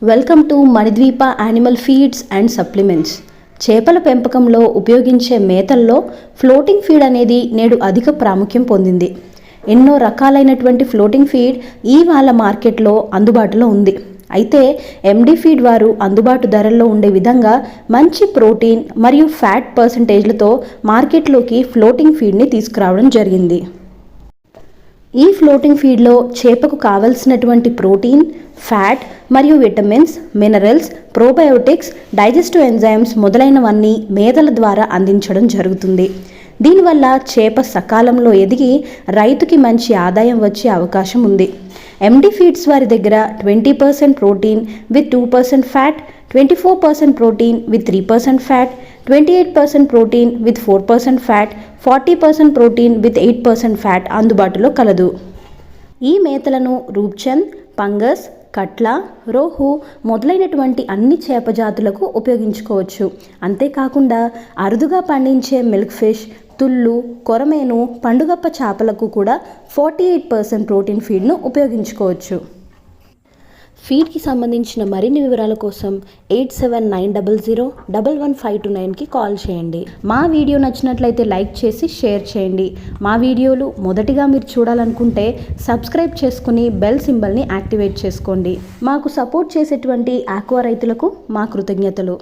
Welcome to Manidweepa animal feeds and supplements. చేపల పెంపకంలో ఉపయోగించే మేతల్లో ఫ్లోటింగ్ ఫీడ్ అనేది నేడు అధిక ప్రాముఖ్యం పొందింది. ఎన్నో రకాలైనటువంటి ఫ్లోటింగ్ ఫీడ్ ఇవాళ మార్కెట్లో అందుబాటులో ఉంది. అయితే ఎండి ఫీడ్ వారు అందుబాటు ధరల్లో ఉండే విధంగా మంచి ప్రోటీన్ మరియు ఫ్యాట్ పర్సంటేజ్లతో మార్కెట్లోకి ఫ్లోటింగ్ ఫీడ్ని తీసుకురావడం జరిగింది. ఈ ఫ్లోటింగ్ ఫీడ్లో చేపకు కావలసినటువంటి ప్రోటీన్, ఫ్యాట్ మరియు vitamins, minerals, probiotics, digestive enzymes మొదలైనవన్నీ మేతల ద్వారా అందించడం జరుగుతుంది. దీనివల్ల చేప సకాలంలో ఎదిగి రైతుకి మంచి ఆదాయం వచ్చే అవకాశం ఉంది. ఎండి ఫీడ్స్ వారి దగ్గర 20% protein with 2% fat, 24% protein with 3% fat, 28% protein with 4% fat, 40% protein with 8% fat అందుబాటులో కలదు. ఈ మేతలను రూప్చంద్, పంగస్, కట్లా, రోహు మొదలైనటువంటి అన్ని చేప జాతులకు ఉపయోగించుకోవచ్చు. అంతేకాకుండా అరుదుగా పండించే మిల్క్ ఫిష్, తుళ్ళు, కొరమేను, పండుగప్ప చేపలకు కూడా 48% ప్రోటీన్ ఫీడ్ను ఉపయోగించుకోవచ్చు. ఫీడ్కి సంబంధించిన మరిన్ని వివరాల కోసం 8790011529కి కాల్ చేయండి. మా వీడియో నచ్చినట్లయితే లైక్ చేసి షేర్ చేయండి. మా వీడియోలు మొదటిగా మీరు చూడాలనుకుంటే సబ్స్క్రైబ్ చేసుకుని బెల్ సింబల్ని యాక్టివేట్ చేసుకోండి. మాకు సపోర్ట్ చేసేటువంటి ఆక్వా రైతులకు మా కృతజ్ఞతలు.